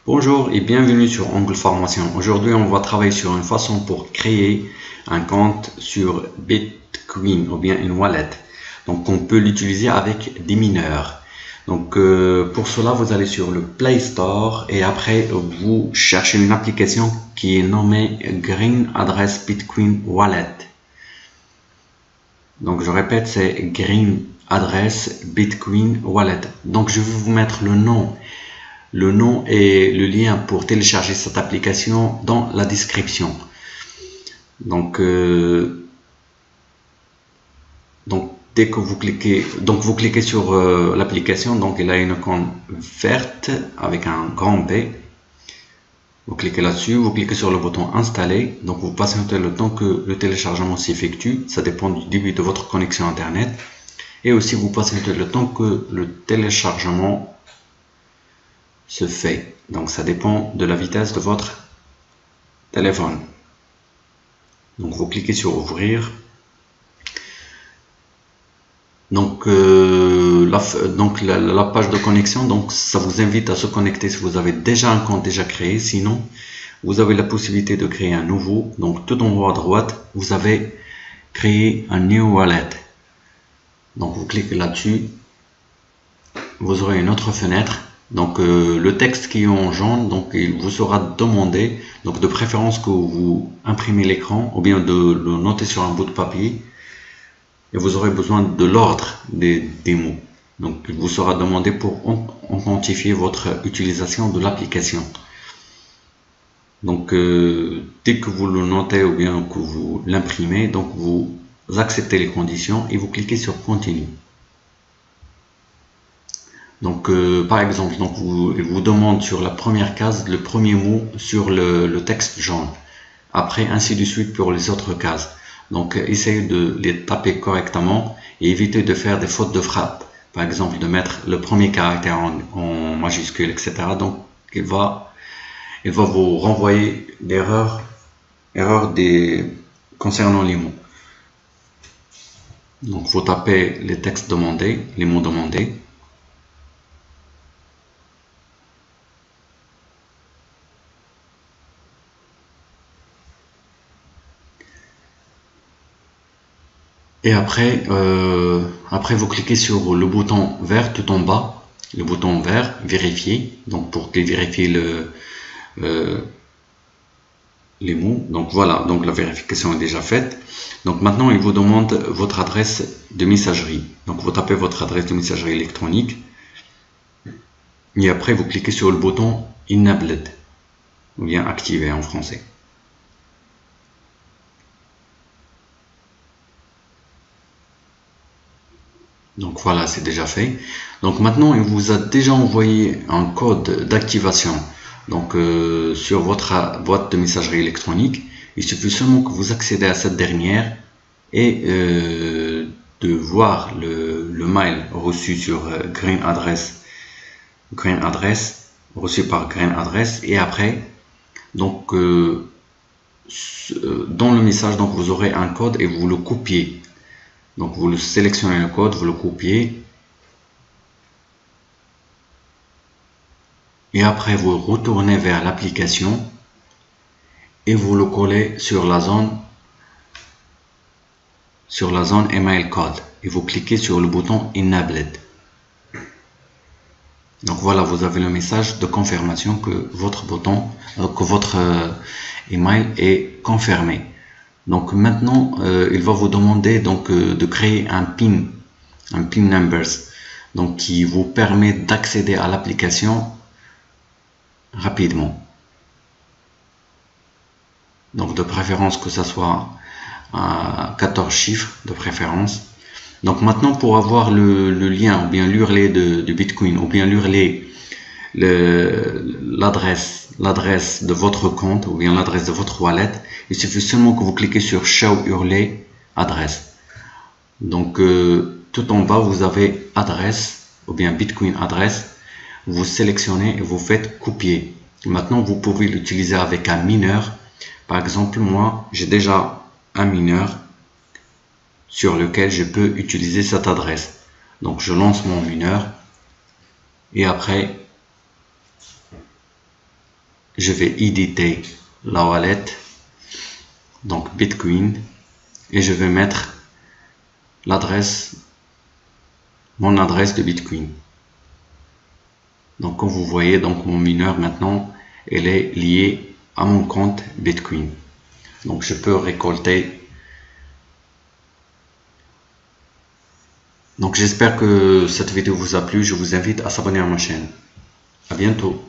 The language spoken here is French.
Bonjour et bienvenue sur Angle Formation. Aujourd'hui, on va travailler sur une façon pour créer un compte sur Bitcoin ou bien une wallet. Donc, on peut l'utiliser avec des mineurs. Donc, pour cela, vous allez sur le Play Store et après, vous cherchez une application qui est nommée Green Address Bitcoin Wallet. Donc, je répète, c'est Green Address Bitcoin Wallet. Donc, je vais vous mettre le nom et le lien pour télécharger cette application dans la description. Donc dès que vous cliquez sur l'application, donc il a une icône verte avec un grand B. Vous cliquez là-dessus, vous cliquez sur le bouton installer. Donc vous patientez le temps que le téléchargement s'effectue. Ça dépend du débit de votre connexion internet. Et aussi vous patientez le temps que le téléchargement se fait. Donc ça dépend de la vitesse de votre téléphone. Donc vous cliquez sur ouvrir. Donc, la page de connexion, donc ça vous invite à se connecter si vous avez déjà un compte déjà créé. Sinon, vous avez la possibilité de créer un nouveau. Donc tout en haut à droite, vous avez créé un new wallet. Donc vous cliquez là-dessus. Vous aurez une autre fenêtre. Donc le texte qui est en jaune, donc il vous sera demandé, donc de préférence que vous imprimez l'écran ou bien de le noter sur un bout de papier, et vous aurez besoin de l'ordre des mots. Donc il vous sera demandé pour authentifier votre utilisation de l'application. Donc dès que vous le notez ou bien que vous l'imprimez, donc vous acceptez les conditions et vous cliquez sur continue. Donc, par exemple, donc il vous demande sur la première case le premier mot sur le texte jaune. Après, ainsi de suite pour les autres cases. Donc, essayez de les taper correctement et évitez de faire des fautes de frappe. Par exemple, de mettre le premier caractère en majuscule, etc. Donc, il va vous renvoyer d'erreurs concernant les mots. Donc, vous tapez les textes demandés, les mots demandés. Et après, vous cliquez sur le bouton vert tout en bas, le bouton vert, vérifier, donc pour vérifier les mots. Donc voilà, donc la vérification est déjà faite. Donc maintenant, il vous demande votre adresse de messagerie. Donc vous tapez votre adresse de messagerie électronique. Et après, vous cliquez sur le bouton Enabled, ou bien activé en français. Donc voilà, c'est déjà fait. Donc maintenant, il vous a déjà envoyé un code d'activation. Donc sur votre boîte de messagerie électronique, il suffit seulement que vous accédez à cette dernière et de voir le mail reçu sur Green Address reçu par Green Address, et après donc dans le message, donc vous aurez un code et vous le copiez. Donc vous le sélectionnez le code, vous le copiez. Et après vous retournez vers l'application et vous le collez sur la zone email code. Et vous cliquez sur le bouton Enabled. Donc voilà, vous avez le message de confirmation que votre email est confirmé. Donc maintenant, il va vous demander donc de créer un PIN numbers, donc qui vous permet d'accéder à l'application rapidement. Donc de préférence que ça soit à 14 chiffres de préférence. Donc maintenant, pour avoir le lien ou bien l'URL de Bitcoin ou bien l'adresse de votre compte ou bien l'adresse de votre wallet, il suffit seulement que vous cliquez sur Show URL adresse. Donc tout en bas, vous avez adresse ou bien Bitcoin adresse. Vous sélectionnez et vous faites copier. Maintenant, vous pouvez l'utiliser avec un mineur. Par exemple, moi, j'ai déjà un mineur sur lequel je peux utiliser cette adresse. Donc je lance mon mineur et après je vais éditer la wallet, donc Bitcoin, et je vais mettre l'adresse, mon adresse de Bitcoin. Donc comme vous voyez, donc mon mineur maintenant, elle est liée à mon compte Bitcoin. Donc je peux récolter. Donc j'espère que cette vidéo vous a plu. Je vous invite à s'abonner à ma chaîne. À bientôt.